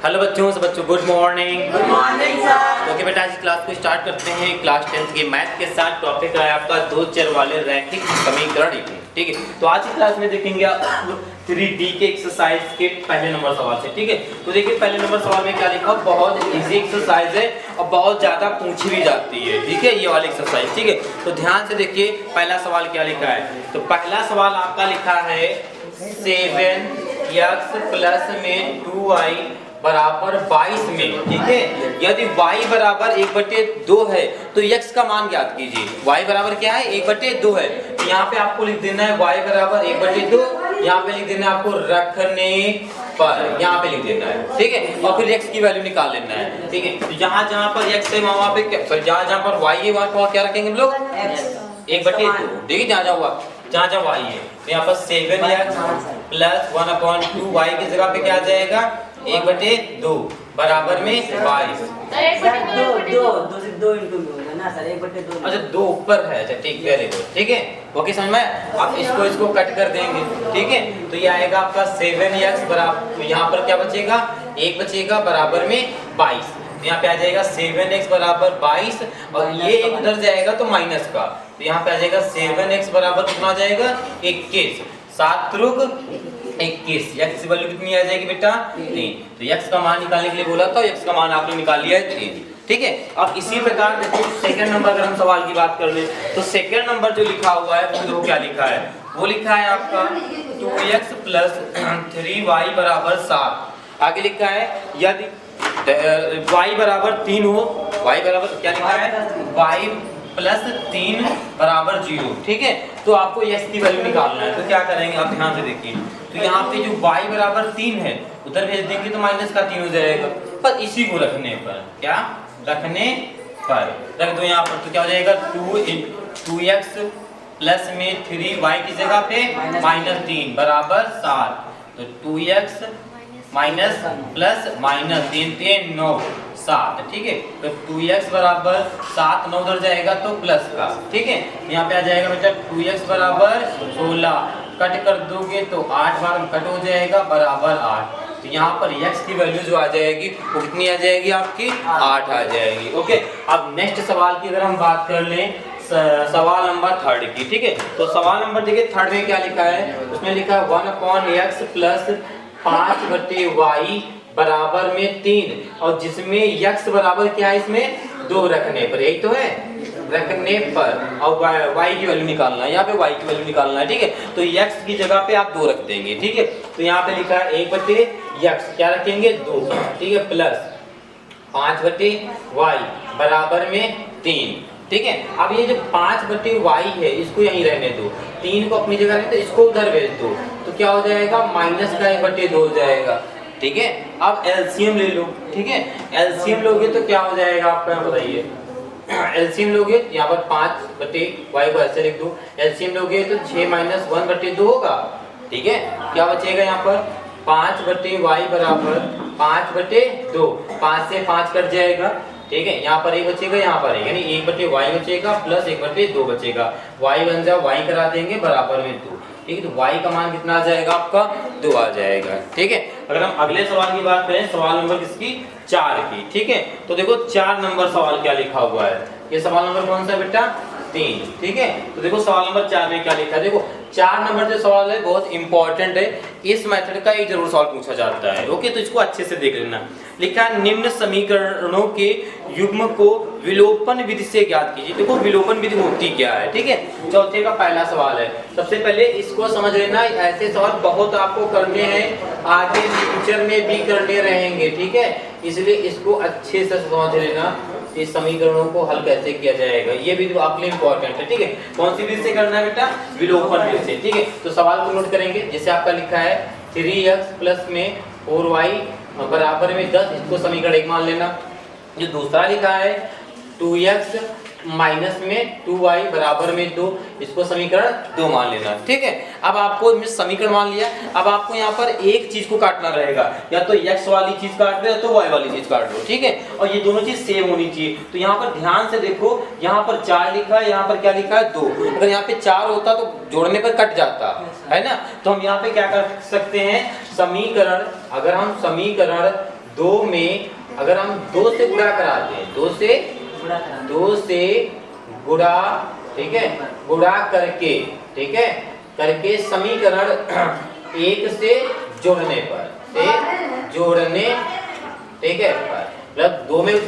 Hello बच्चों, सब बच्चों good morning. Good morning sir. Okay बेटा, आज क्लास को स्टार्ट करते हैं। क्लास 10th के मैथ के साथ टॉपिक है आपका दो चर वाले रैखिक समीकरण। ठीक है, तो आज की क्लास में देखेंगे आप 3D के एक्सरसाइज के पहले नंबर सवाल से। ठीक है, तो देखिए पहले नंबर सवाल में क्या लिखा, बहुत इजी एक्सरसाइज है और बहुत ज्यादा पूछी भी जाती है। ठीक है, ये वाली एक्सरसाइज। ठीक है, तो ध्यान से देखिए पहला सवाल क्या लिखा है। तो पहला सवाल आपका लिखा है 7x प्लस में 2y बराबर 22 में। ठीक है, यदि y बराबर 1/2 है तो x का मान ज्ञात कीजिए। y बराबर क्या है, 1/2 है। तो यहाँ पे आपको लिख देना है y बराबर 1/2, यहाँ पे लिख देना है आपको रखने पर, यहाँ पे लिख देना है। ठीक है, और फिर x की वैल्यू निकाल लेना है। ठीक है, तो जहाँ जहाँ पर x है वहाँ पे, जहाँ जहाँ पर y है वहाँ पर क्या रखेंगे हम लोग, 1/2। देखिए जहाँ जहाँ y है, तो यहाँ पर 7x प्लस 1/2y की जगह पे क्या आ जाएगा, 1/2 बराबर में 22। अच्छा, 2 ऊपर है। अच्छा ठीक, वेरी गुड। ठीक है, ओके समझ में। आप इसको कट कर देंगे। ठीक है, तो ये आएगा आपका 7x बराबर, तो यहाँ पर क्या बचेगा, 1 बचेगा बराबर में 22। यहाँ पे आ जाएगा 7x बराबर 22 और ये एक उधर जाएगा तो माइनस का, तो यहाँ पे आ जाएगा 7x बराबर कितना आ जाएगा, 21। 7 त्रुक 21। x की वैल्यू कितनी आ जाएगी बेटा, 3। तो x का मान निकालने के लिए बोला था, x का मान आपने निकाल लिया है 3। ठीक है, अब इसी प्रकार देखो सेकंड नंबर, अगर हम सवाल की बात कर ले तो सेकंड नंबर जो लिखा हुआ है वो क्या लिखा है, वो लिखा है आपका 2x प्लस 3y बराबर 7। आगे लिखा है यदि y बराबर 3 हो, y बराबर क्या लिखा है, y प्लस 3 बराबर 0। ठीक है, तो आपको x की वैल्यू निकालना है। तो क्या करेंगे आप ध्यान से देखिए, तो यहाँ पे जो y बराबर 3 है उधर भेज देंगे तो माइनस का 3 हो जाएगा, पर इसी को रखने पर, क्या रखने पर रख दो यहाँ पर, तो क्या हो जाएगा 2x प्लस में 3y की जगह पे -3 बराबर 7। तो 2x माइनस प्लस -3 3 9 7। ठीक है, तो 2x बराबर 7 9 उधर जाएगा तो प्लस का। ठीक है, यहाँ पे आ जाएगा बेटा 2x बराबर 16, कट कर दोगे तो 8 बार कट हो जाएगा बराबर 8। तो यहाँ पर x की वैल्यू जो आ जाएगी वो कितनी आ जाएगी आपकी, 8 आ जाएगी। ओके, अब नेक्स्ट सवाल की अगर हम बात कर लें, सवाल नंबर 3 की। ठीक है, तो सवाल नंबर देखिए 3 में क्या लिखा है, उसमें लिखा है 1/x प्लस 5/y बराबर में 3, और जिसमें x बराबर क्या है, इसमें 2 रखने पर, यही तो है, रखने पर, और y की वैल्यू निकालना है, यहाँ पे y की वैल्यू निकालना है। ठीक है, तो x की जगह पे आप 2 रख देंगे। ठीक है, तो यहाँ पे लिखा है 1/x क्या रखेंगे, 2। ठीक है, प्लस 5/y बराबर में 3। ठीक है, अब ये जो 5/y है इसको यहीं रहने दो, 3 को अपनी जगह रहने दो, इसको उधर भेज दो, तो क्या हो जाएगा, माइनस का 1/2 हो जाएगा। ठीक है, अब एलसीएम ले लो। ठीक है, एलसीएम लोगे तो क्या हो जाएगा आपका, बताइए। एलसीएम लोगे यहाँ पर 5/y को ऐसे लिख दो, एलसीएम लोगे तो 6 - 1/2 होगा। ठीक है, क्या बचेगा यहाँ पर, 5/y बराबर 5/2, 5 से 5 कट जाएगा। ठीक है, यहाँ पर 1 बचेगा, यहाँ पर 1, यानी 1/y बचेगा प्लस 1/2 बचेगा, y बन जाए y करा देंगे बराबर में 2। ठीक है, तो y का मान कितना आ जाएगा आपका, 2 आ जाएगा। ठीक है, अगर हम अगले सवाल की बात करें, सवाल नंबर किसकी, 4 की। ठीक है, तो देखो 4 नंबर सवाल क्या लिखा हुआ है, ये सवाल नंबर कौन सा बेटा, 3। ठीक है, तो देखो सवाल नंबर 4 में क्या लिखा है, देखो 4 नंबर जो सवाल है बहुत इंपॉर्टेंट है, इस मेथड का एक जरूर सवाल पूछा जाता है। ओके, तो इसको अच्छे से देख लेना। लिखा है निम्न समीकरणों के युग्म को विलोपन विधि से ज्ञात कीजिए। देखो विलोपन विधि होती क्या है। ठीक है, चौथे का पहला सवाल है, सबसे पहले इसको समझ लेना, ऐसे सवाल बहुत आपको करने हैं, आगे फ्यूचर में भी करने रहेंगे। ठीक है, इसलिए इसको अच्छे से समझ लेना, इस समीकरणों को हल कैसे किया जाएगा, ये भी आपके लिए इंपॉर्टेंट है। ठीक है, कौन सी विधि से करना है बेटा, विलोपन विधि से। ठीक है, तो सवाल को नोट करेंगे, जैसे आपका लिखा है 3x प्लस में 4y बराबर में 10, इसको समीकरण 1 मान लेना। जो दूसरा लिखा है 2x माइनस में 2y बराबर में 2, इसको समीकरण 2 मान लेना। ठीक है, अब आपको समीकरण मान लिया, अब आपको यहाँ पर एक चीज को काटना रहेगा, या तो x वाली चीज काट दो या तो y वाली चीज काट दो। ठीक है, और ये दोनों चीज सेम होनी चाहिए। तो यहाँ पर ध्यान से देखो, यहाँ पर 4 लिखा है, यहाँ पर क्या लिखा है 2। अगर यहाँ पे 4 होता तो जोड़ने पर कट जाता है ना, तो हम यहाँ पे क्या कर सकते हैं, समीकरण, अगर हम समीकरण 2 में अगर हम 2 से गुणा करा दें, 2 से गुणा, ठीक है, गुणा करके, ठीक है, करके समीकरण 1 से जोड़ने पर, ठीक है, मतलब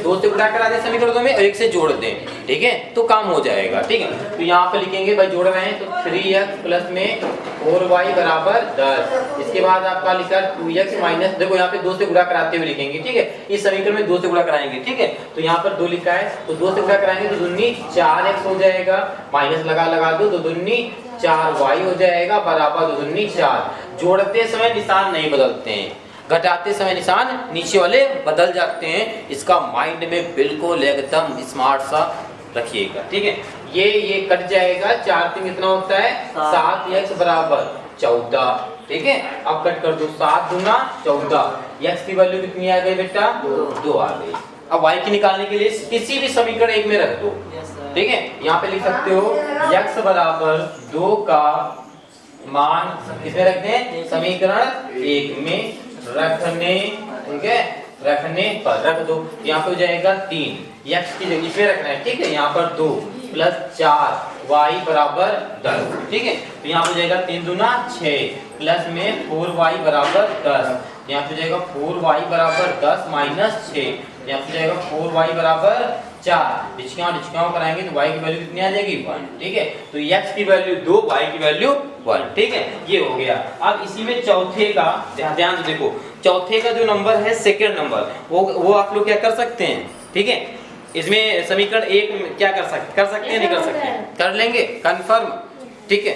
2 से गुणा करा दें समीकरण 2 में और 1 से जोड़ दें, ठीक है, तो काम हो जाएगा। ठीक है, तो यहाँ पे लिखेंगे भाई जोड़ रहे हैं तो 3x प्लस में 4y बराबर 10। इसके बाद आपका लिखा 2x माइनस, देखो यहाँ पे 2 से गुणा कराते हुए लिखेंगे, ठीक है, इस समीकरण में 2 से गुणा कराएंगे, ठीक है, तो यहाँ पर 2 लिखा है तो 2 से गुणा कराएंगे तो दूनी 4x हो जाएगा, माइनस लगा दो तो दूनी 4y हो जाएगा बराबर 2 दूनी 4। जोड़ते समय निशान नहीं बदलते हैं, घटाते समय निशान नीचे वाले बदल जाते हैं, इसका माइंड में बिल्कुल एकदम स्मार्ट सा रखिएगा। ठीक है, ये कट जाएगा, 4 3 कितना होता है 7x बराबर 14। ठीक है, अब कट कर दो, 7 दूना 14, x की वैल्यू कितनी आ गई बेटा 2 आ गई। अब y की निकालने के लिए किसी भी समीकरण एक में रख दो, ठीक है, यहाँ पे लिख सकते हो x बराबर 2 का मान किसमें रख दें, समीकरण 1 में रखने, ठीक है, रखने पर रख दो, यहाँ पे हो जाएगा 3, x की जगह पे रखना है, ठीक है, यहाँ पर 2 प्लस 4 y बराबर 10। ठीक है, तो यहाँ पे हो जाएगा 3 दूना 6 प्लस में 4y बराबर 10, यहाँ पे हो जाएगा 4y बराबर 10 माइनस 6, यहाँ पे हो जाएगा 4y बराबर 4, डिस्काउंट कराएंगे तो y की वैल्यू कितनी आ जाएगी 1। ठीक है, तो x की वैल्यू 2, y की वैल्यू 1। ठीक है, ये हो गया। अब इसी में चौथे का ध्यान से देखो, चौथे का जो नंबर है सेकंड नंबर, वो आप लोग क्या कर सकते हैं, ठीक है, इसमें समीकरण 1 में क्या कर सकते हैं नहीं कर सकते हैं, कर लेंगे कंफर्म, ठीक है,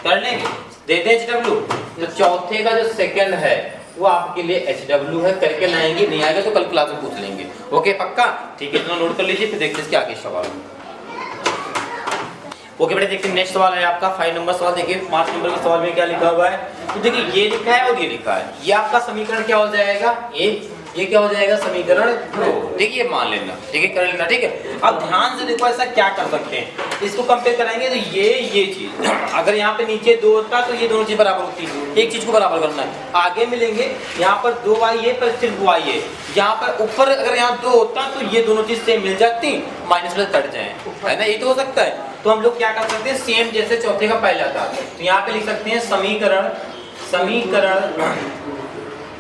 कर लेंगे, दे दें HW। तो चौथे का जो सेकंड है वो आपके लिए HW है, करके लाएंगे, नहीं आएगा तो कल क्लास में पूछ लेंगे। ओके पक्का, ठीक है, इतना नोट कर लीजिए, फिर देखते हैं इसके आगे सवाल। ओके बेटा, देखते हैं नेक्स्ट सवाल है आपका 5 नंबर सवाल। देखिए 5 नंबर के सवाल में क्या लिखा हुआ है, तो देखिए ये लिखा है और ये लिखा है, ये आपका समीकरण क्या हो जाएगा, ये क्या हो जाएगा समीकरण 2। देखिए मान लेना, ठीक है, कर लेना, ठीक है। अब ध्यान से देखो ऐसा क्या कर सकते हैं, इसको कंपेयर कराएंगे तो ये चीज अगर यहाँ पे नीचे 2 होता तो ये दोनों चीज बराबर होती, एक चीज को बराबर करना है, आगे मिलेंगे यहाँ पर 2y है पर सिर्फ y है, यहाँ पर ऊपर अगर यहाँ 2 होता तो ये दोनों चीज सेम मिल जाती, माइनस प्लस कट जाए, है ना, ये तो हो सकता है। तो हम लोग क्या कर सकते हैं, सेम जैसे चौथे का पहला था, तो यहाँ पे लिख सकते हैं समीकरण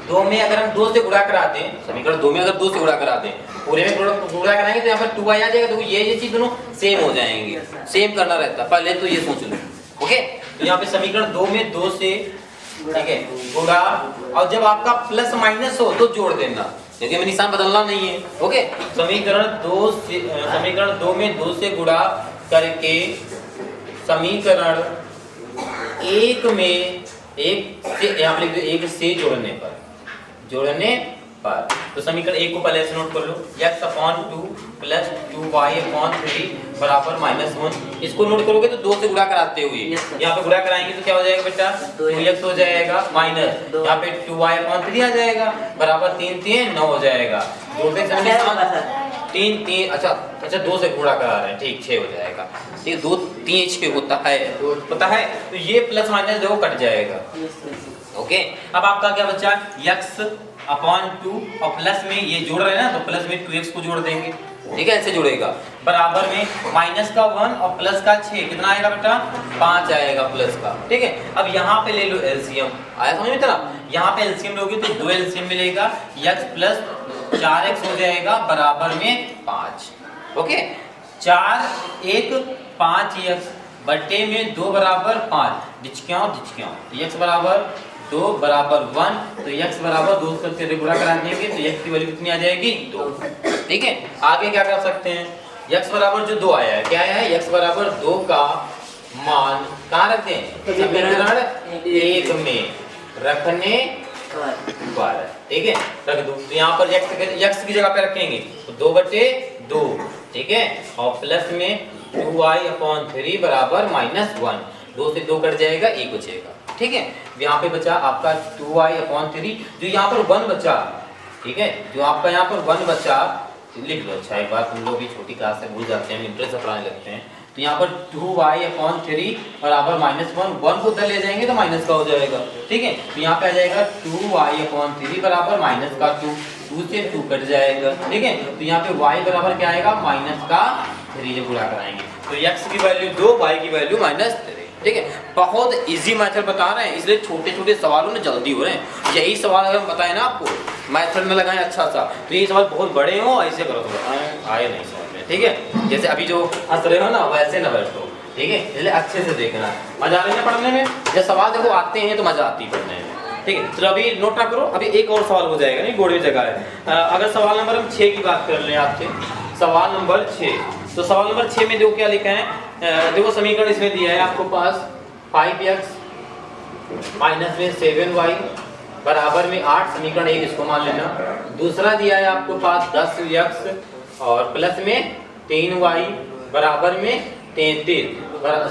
2 में अगर हम 2 से गुणा कराते हैं, समीकरण 2 में अगर 2 से गुणा कराते हैं, पूरे में गुणा कराएंगे तो यहाँ पर 2y आ जाएगा, तो ये चीज दोनों सेम हो जाएंगे, सेम करना रहता है, पहले तो ये सोच लो। ओके, तो यहाँ पे समीकरण 2 में 2 से, ठीक है, गुणा, और जब आपका प्लस माइनस हो तो जोड़ देना, क्योंकि हमें निशान बदलना नहीं है। ओके, समीकरण 2 में 2 से गुणा करके समीकरण 1 में 1 से, यहाँ पे लिख दो 1 से जोड़ने पर, तो समीकरण 1 को पहले से नोट कर लो, x/2 प्लस 2y/3 बराबर -1। इसको नोट करोगे तो 2 से गुणा कराते हुए, यहाँ पे गुणा कराएंगे तो क्या हो जाएगा बेटा 2x हो जाएगा, माइनस यहाँ पे 2y/3 आ जाएगा बराबर 3 3 9 हो जाएगा, जोड़ते समय 3 3, अच्छा 2 से गुणा करा रहे हैं, ठीक 6 हो जाएगा, ठीक 2 3 6 होता है, पता है, तो ये प्लस माइनस देखो कट जाएगा। ओके, अब आपका क्या बचा x/2 और प्लस में ये जोड़ रहे हैं ना, तो प्लस में 2x को जोड़ देंगे, ठीक है, ऐसे जुड़ेगा, बराबर में माइनस का 1 और प्लस का 6, कितना आएगा बेटा 5 आएगा प्लस का। ठीक है, अब यहाँ पे ले लो एलसीएम, आया समझ में तेरा, यहाँ पे एलसीएम लोगे तो 2 एलसीएम मिलेगा, x प्लस 4x हो जाएगा बराबर में 5। ओके, 4 1 5x बटे में 2 बराबर 5, डिस्काउंट x बराबर 2 बराबर 1, तो x बराबर 2 से गुणा करा देंगे तो x की वैल्यू कितनी आ जाएगी 2। ठीक है, आगे क्या कर सकते हैं, x बराबर जो 2 आया है, क्या आया है, x बराबर 2 का मान कहाँ रखते हैं, समीकरण 1 में रखने पर, ठीक है, रख दो, तो यहाँ पर x की जगह पे रखेंगे तो 2/2, ठीक है, और प्लस में 2y/3 बराबर -1, 2 से 2 कट जाएगा, 1 बचेगा। ठीक है, यहाँ पे बचा आपका 2y/3, जो यहाँ पर 1 बचा, ठीक है, जो आपका यहाँ पर 1 बचा, लिख लो, अच्छा एक बार तुम लोग भी छोटी क्लास से भूल जाते हैं, इंटरेस्ट पढ़ाने लगते हैं, तो यहाँ पर 2y/3 बराबर -1, 1 को उधर ले जाएंगे तो माइनस का हो जाएगा। ठीक है, तो यहाँ पे आ जाएगा 2y/3 बराबर -2, 2 से 2 कट जाएगा, ठीक है। तो यहाँ पे y बराबर क्या आएगा, -3 जब गुणा कराएंगे तो x की वैल्यू 2, y की वैल्यू -3, ठीक है। बहुत इजी मेथड बता रहे हैं, इसलिए छोटे छोटे सवालों में जल्दी हो रहे हैं। यही सवाल अगर हम बताएं ना आपको, मेथड में लगाएं अच्छा सा, तो ये सवाल बहुत बड़े हो, ऐसे करो तो आए नहीं समझ में, ठीक है। जैसे अभी जो हंस रहे हो ना वैसे ना बैठो, ठीक है। इसलिए अच्छे से देखना, मजा आ रहा है पढ़ने में। जब सवाल देखो आते हैं तो मजा आती है पढ़ने में, ठीक है। तो अभी नोट ना करो, अभी एक और सवाल हो जाएगा, नहीं गोड़ी जगह है। अगर सवाल नंबर हम 6 की बात कर लें आपसे, सवाल नंबर 6, तो सवाल नंबर 6 में देखो क्या लिखा है। देखो समीकरण इसमें दिया है आपको पास 5x माइनस में 7y बराबर में 8, समीकरण 1 इसको मान लेना। दूसरा दिया है आपको पास 10x और प्लस में 3y बराबर में 33,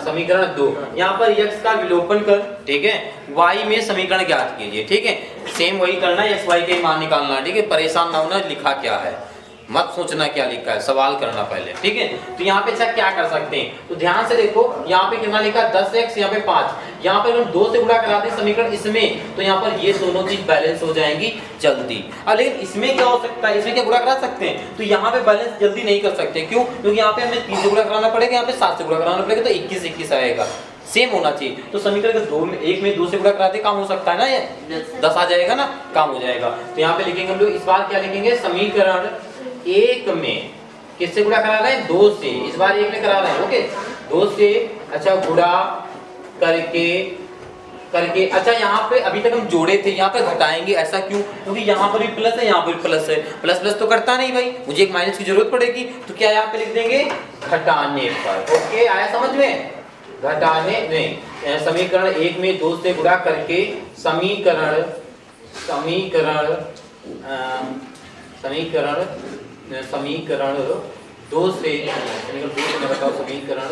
समीकरण 2। यहाँ पर x का विलोपन कर, ठीक है, y में समीकरण ज्ञात कीजिए, ठीक है। सेम वही करना है, x y के मान निकालना, ठीक है। परेशान ना होना लिखा क्या है, मत सोचना क्या लिखा है, सवाल करना पहले, ठीक है। तो यहाँ पे अच्छा क्या कर सकते हैं, तो ध्यान से देखो, यहाँ पे कितना लिखा 10x, यहाँ पे 5, यहाँ पे हम 2 से गुणा करा दें समीकरण इसमें, तो यहाँ पर ये दोनों चीज बैलेंस हो जाएंगी जल्दी। लेकिन इसमें क्या हो सकता है, इसमें क्या गुणा करा सकते हैं, तो यहाँ पे बैलेंस जल्दी नहीं कर सकते, क्यों, क्योंकि यहाँ पे हमें 3 से गुणा कराना पड़ेगा, यहाँ पे 7 से गुणा कराना पड़ेगा, तो 21 आएगा, सेम होना चाहिए। तो समीकरण के 2 में 1 में 2 से गुणा कराते काम हो सकता है ना, ये 10 आ जाएगा ना, काम हो जाएगा। तो यहाँ पे लिखेंगे हम लोग, इस बार क्या लिखेंगे, समीकरण 1 में किससे गुणा करा रहे हैं, 2 से, इस बार 1 में करा रहे हैं, ओके, 2 से अच्छा गुणा करके अच्छा यहाँ पे अभी तक हम जोड़े थे, यहाँ पे घटाएंगे, ऐसा क्यों, क्योंकि यहाँ पर भी प्लस है, यहाँ पर भी प्लस है, प्लस प्लस तो करता नहीं भाई, मुझे एक माइनस की जरूरत पड़ेगी, तो क्या यहाँ पे लिख देंगे घटाने पर, ओके, आया समझ में, घटाने में। समीकरण 1 में 2 से गुणा करके समीकरण 2 से बताओ, समीकरण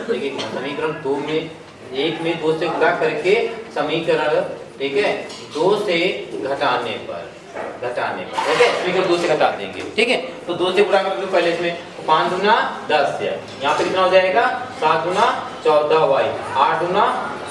देखिए, समीकरण 2 में 1 में 2 से गुणा करके समीकरण, ठीक है, 2 से घटाने पर, ठीक है, समीकरण 2 से घटा देंगे, ठीक है। तो 2 से गुणा कर लो पहले, इसमें 5 दूना 10 है, यहाँ पे कितना हो जाएगा 7 दूना 14y, 8 दूना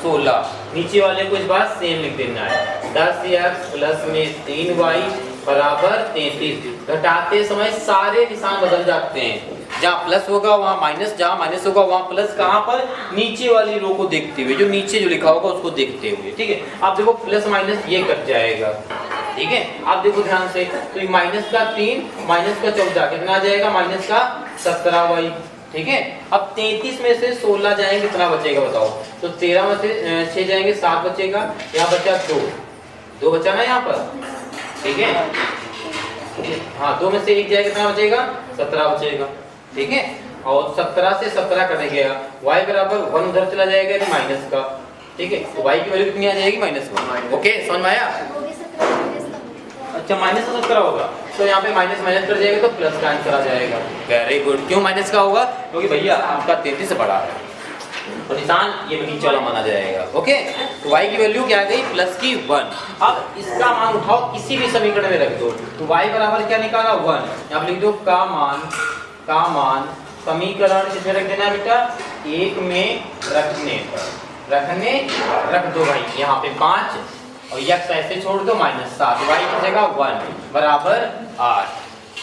16, नीचे वाले को इस बार सेम लिख देना है, 10x प्लस में 3y बराबर 33। घटाते समय सारे निशान बदल जाते हैं, जहाँ प्लस होगा वहाँ माइनस, जहाँ माइनस होगा वहाँ प्लस, कहाँ पर, नीचे वाली रो को देखते हुए, जो नीचे जो लिखा होगा उसको देखते हुए, ठीक है। आप देखो प्लस माइनस ये कट जाएगा, ठीक है, आप देखो ध्यान से, तो माइनस का 3 माइनस का 14 कितना आ जाएगा, माइनस का 17y, ठीक है। अब 33 में से 16 जाएंगे, कितना बचेगा बताओ, तो 13 में से 6 जाएंगे, 7 बचेगा, यहाँ बचा 2 बचा ना यहाँ पर, ठीक है, हाँ, 2 में से 1 जाएगा, कितना बचेगा 17 बचेगा, ठीक है। और 17 से 17 कट गया, y बराबर 1 उधर चला जाएगा, तो माइनस का, ठीक है, तो y की वैल्यू कितनी आ जाएगी, -1, ओके, समझ में आया। अच्छा, माइनस का 17 होगा, तो यहाँ पे माइनस माइनस कर जाएगा, तो प्लस का आंसर आ जाएगा, वेरी गुड। क्यों माइनस का होगा, क्योंकि भैया आपका 33 से बड़ा है, तो निशान ये नीचे वाला माना जाएगा, ओके। तो y की वैल्यू क्या आ गई, प्लस की 1। अब इसका मान उठाओ, किसी भी समीकरण में रख दो, तो y बराबर क्या निकाला 1, यहाँ लिख दो का मान समीकरण किसमें रख देना है बेटा, 1 में रख दो भाई, यहाँ पे 5 और x ऐसे छोड़ दो, -7, y की जगह 1 बराबर 8,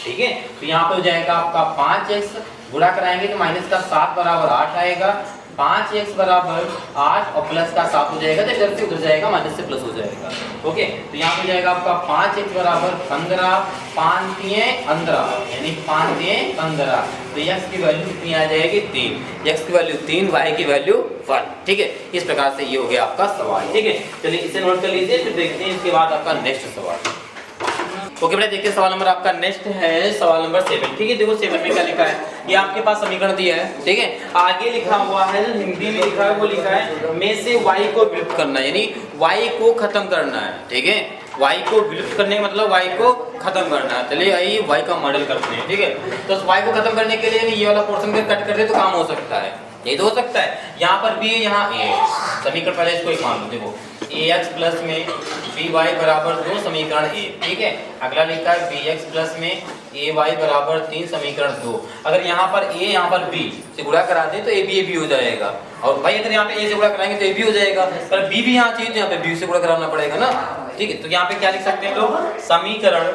ठीक है। तो यहाँ पे हो जाएगा आपका 5x, गुणा कराएंगे तो माइनस का 7 बराबर 8 आएगा, 5x बराबर 8 और प्लस का 7 हो जाएगा, तो इधर से उधर जाएगा, माइनस से प्लस हो जाएगा, ओके। तो यहाँ पे जाएगा आपका 5x बराबर 15, 5 3 15, यानी 5 3 15, तो x की वैल्यू कितनी आ जाएगी 3, x की वैल्यू 3, y की वैल्यू 1, ठीक है। इस प्रकार से ये हो गया आपका सवाल, ठीक है। चलिए इसे नोट कर लीजिए, फिर देखते हैं इसके बाद आपका नेक्स्ट सवाल, ओके बेटा। देखिए सवाल नंबर आपका नेक्स्ट है, सवाल नंबर 7, ठीक है। देखो 7 में क्या लिखा है, ये आपके पास समीकरण दिया है, ठीक है। आगे लिखा हुआ है, जो हिंदी में लिखा है वो लिखा है में से y को विलुप्त करना, यानी y को खत्म करना है, ठीक है। y को विलुप्त करने का मतलब y को खत्म करना है। चलिए आइए y का मॉडल करते हैं, ठीक है। तो y को खत्म करने के लिए ये वाला पोर्शन को कट कर दे तो काम हो सकता है, ये तो हो सकता है। यहाँ पर b, यहाँ a, समीकरण पहले इसको एक मान लो, देखो ax प्लस में by बराबर 2 समीकरण a, ठीक है। अगला लिखा है bx प्लस में ay बराबर 3 समीकरण 2। अगर यहाँ पर a यहाँ पर b से गुणा करा दें तो a b हो जाएगा, और भाई अगर यहाँ पे a से गुणा कराएंगे तो a b हो जाएगा, पर b भी यहाँ चाहिए तो यहाँ पे b से गुणा कराना पड़ेगा ना, ठीक है। तो यहाँ पे क्या लिख सकते हैं लोग, समीकरण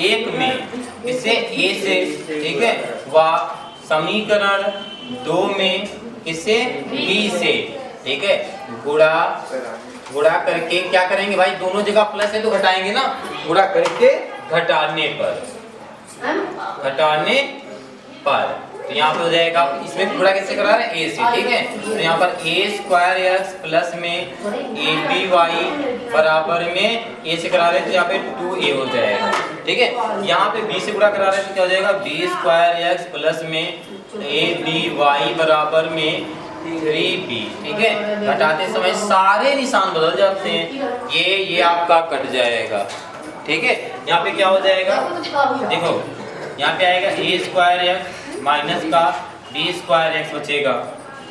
एक में किसे ए से, ठीक है, व समीकरण दो में किसे बी से, ठीक है, गुणा करके क्या करेंगे भाई, दोनों जगह प्लस है तो घटाएंगे ना, गुणा करके घटाने पर तो यहाँ पे हो जाएगा, इसमें गुणा कैसे करा रहे हैं, ए से, ठीक है। तो यहाँ पर ए स्क्वायर एक्स प्लस में ए बी वाई बराबर में ए से करा रहे हैं तो यहाँ पे 2a हो जाएगा, ठीक है। यहाँ पे b से गुणा करा रहे हैं तो क्या हो जाएगा, बी स्क्वायर एक्स प्लस में ए बी वाई बराबर में 3b, ठीक है। घटाते समय सारे निशान बदल जाते हैं, ये आपका कट जाएगा, ठीक है। यहाँ पे क्या हो जाएगा, देखो यहाँ पे आएगा ए स्क्वायर एक्स माइनस का बी स्क्वायर एक्स बचेगा,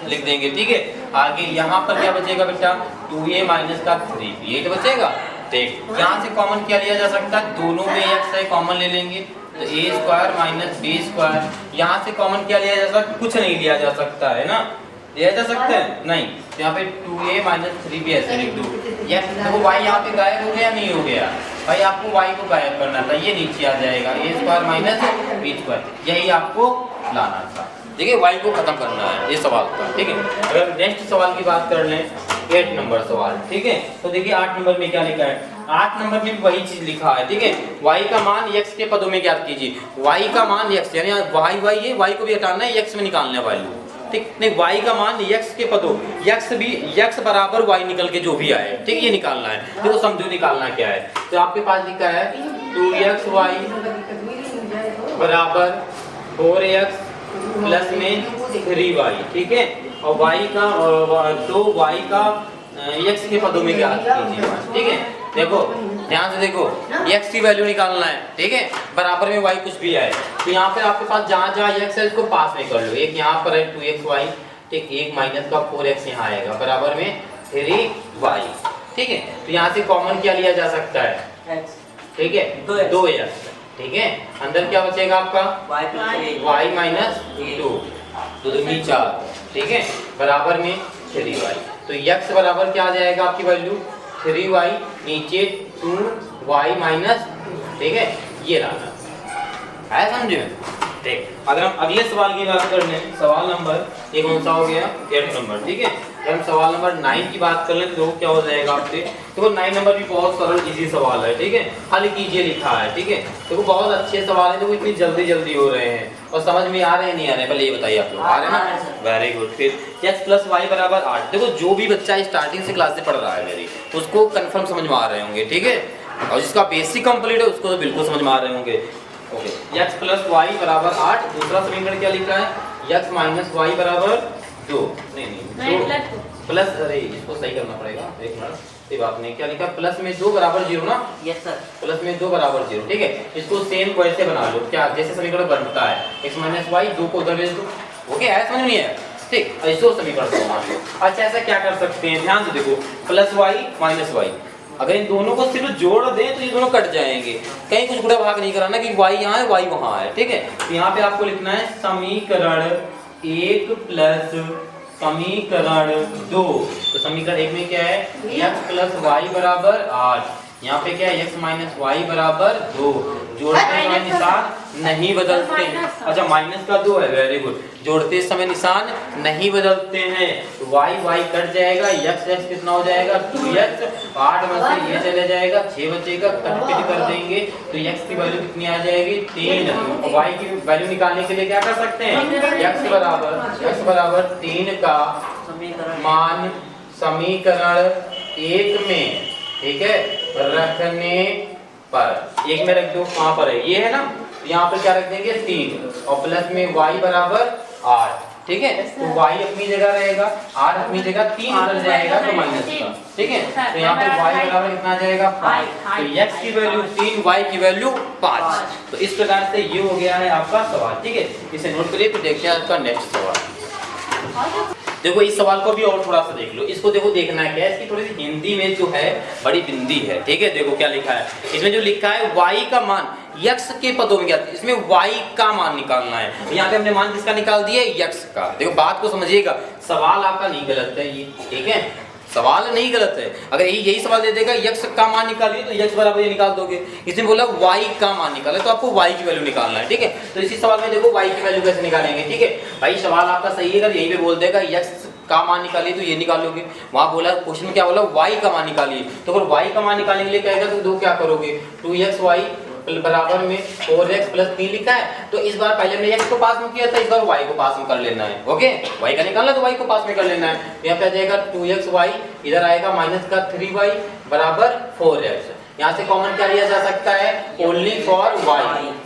लिख देंगे, ठीक है। आगे यहाँ पर क्या बचेगा बेटा, 2a माइनस का 3b, ये तो बचेगा। ठीक, यहाँ से कॉमन क्या लिया जा सकता है, दोनों में x है, कॉमन ले लेंगे तो a square minus B square. यहाँ से कॉमन क्या लिया जा सकता है, कुछ नहीं लिया जा सकता है ना, लिया जा सकता है नहीं, तो यहाँ पे 2a माइनस 3b ऐसे लिख दो। देखो y यहाँ पे गायब हो गया, नहीं हो गया भाई, आपको y को गायब करना था, ये नीचे आ जाएगा a square minus B square, यही आपको लाना था, ठीक है। y को खत्म करना है, ये सवाल था, ठीक है। अगर नेक्स्ट सवाल की बात कर लें, 8 नंबर सवाल, ठीक है। तो देखिए 8 नंबर में क्या लिखा है, 8 नंबर में वही चीज लिखा है, ठीक है। y का मान x के पदों में ज्ञात कीजिए, y का मान x यानी y है, y को भी हटाना है, x में निकालना है वैल्यू, ठीक नहीं। y का मान x के पदों, x बराबर y निकल के जो भी आए, ठीक, ये निकालना है। देखो समझो निकालना क्या है, तो आपके पास लिखा है 2xy बराबर 4x प्लस में 3y, ठीक है। और y का तो y का x के पदों में ज्ञात कीजिए, ठीक है। देखो ध्यान से देखो, x की वैल्यू निकालना है, ठीक है, बराबर में y कुछ भी आए तो यहाँ पे आपके पास जहाँ x है उसको पास में कर लो, एक यहाँ पर है 2xy, ठीक, एक माइनस का 4x यहाँ आएगा बराबर में 3y, ठीक है। तो यहाँ से कॉमन क्या लिया जा सकता है, ठीक है, 2x, ठीक है। अंदर क्या बचेगा आपका y माइनस 2 दूनी 4, ठीक है, बराबर में 3y। तो x बराबर क्या आ जाएगा आपकी वैल्यू 3y, नीचे 2y माइनस, ठीक है, ये लाना है, समझे। ठीक, अगर हम अगले सवाल की बात कर लें, सवाल नंबर ये कौन सा हो गया, 8 नंबर, ठीक है। अगर हम सवाल नंबर 9 की बात कर लें तो क्या हो जाएगा आपसे, देखो 9 नंबर भी बहुत सरल इजी सवाल है, ठीक है, हल कीजिए लिखा है, ठीक है। देखो बहुत अच्छे सवाल है, देखो इतनी जल्दी हो रहे हैं और समझ में आ रहे हैं नहीं आ रहे, पहले ये बताइए आप लोग आ रहे हैं ना, वेरी गुड। फिर x प्लस वाई बराबर 8, देखो जो भी बच्चा स्टार्टिंग से क्लास से पढ़ रहा है मेरी, उसको कंफर्म समझ में आ रहे होंगे, ठीक है, और जिसका बेसिक कंप्लीट है उसको तो बिल्कुल समझ में आ रहे होंगे। ओके, x प्लस वाई बराबर 8, दूसरा समीकरण क्या लिखा है, x माइनस वाई बराबर 2, नहीं प्लस, अरे इसको सही करना पड़ेगा, एक मिनट, ये बात नहीं, क्या लिखा, प्लस में 2 बराबर 0 ना, यस सर, प्लस में 2 बराबर 0, ठीक है। इसको सेम वैसे बना लो, क्या जैसे समीकरण बनता है, x माइनस वाई, 2 को उधर भेज दो, ओके, है समझ नहीं है, ठीक, ऐसे समीकरण को मान लो। अच्छा ऐसा क्या कर सकते हैं, ध्यान से देखो, प्लस वाई माइनस वाई, अगर इन दोनों को सिर्फ जोड़ दें तो ये दोनों कट जाएंगे, कहीं कुछ गुणा भाग नहीं कराना कि y यहाँ है y वहाँ है, ठीक है। तो यहाँ पे आपको लिखना है समीकरण 1 प्लस समीकरण 2, तो समीकरण 1 में क्या है, x प्लस वाई बराबर 8, यहाँ पे क्या है, x माइनस वाई बराबर 2, जोड़ते समय निशान नहीं बदलते हैं, अच्छा माइनस का 2 है, वेरी गुड, जोड़ते समय निशान नहीं बदलते हैं, तो y कट जाएगा, x कितना हो जाएगा 2x, 8 में से ये चले जाएगा, 6 बचेगा, कट कर देंगे तो x की वैल्यू कितनी आ जाएगी 3, और y की वैल्यू निकालने के लिए क्या कर सकते हैं, x बराबर 3 का मान समीकरण 1 में, ठीक है, रखने पर, 1 में रख दो, कहाँ पर है, ये है ना, यहाँ पर क्या रख देंगे 3, और प्लस में y बराबर 8, ठीक है, तो y अपनी जगह रहेगा, 8 अपनी जगह, 3 उधर जाएगा तो माइनस का, ठीक है। तो यहाँ पे y बराबर कितना आ जाएगा 5, तो x की वैल्यू 3, y की वैल्यू 5। तो इस प्रकार से ये हो गया है आपका सवाल, ठीक है, इसे नोट करिए। तो देखते हैं आपका नेक्स्ट सवाल। देखो इस सवाल को भी और थोड़ा सा देख लो, इसको देखो देखना है क्या है, इसकी थोड़ी सी हिंदी में जो है बड़ी बिंदी है, ठीक है। देखो क्या लिखा है, इसमें जो लिखा है y का मान x के पदों में क्या, इसमें y का मान निकालना है, यहाँ पे हमने मान किसका निकाल दिया, x का। देखो बात को समझिएगा, सवाल आपका नहीं गलत है ये, ठीक है, सवाल नहीं गलत है। अगर यही सवाल दे देगा x का मान निकालिए तो x बराबर ये निकाल दोगे। इसने बोला y का मान निकाले तो आपको y की वैल्यू निकालना है, ठीक है। तो इसी सवाल में देखो y की वैल्यू कैसे निकालेंगे, ठीक है भाई। सवाल आपका सही है, अगर यहीं पे बोल देगा x का मान निकालिए तो ये निकालोगे। वहां बोला क्वेश्चन क्या बोला y का मान निकालिए, तो अगर y का मान निकालने के लिए कहेगा तो दो क्या करोगे, 2xy बराबर में 4x प्लस 3 लिखा है, तो इस बार पहले हमने x को पास में किया था, इस बार y को पास में कर लेना है। ओके, y का निकालना तो y को पास में कर लेना है। तो यहाँ पे आ जाएगा 2xy, इधर आएगा माइनस का 3y बराबर 4x। यहाँ से कॉमन क्या लिया जा सकता है, ओनली फॉर y।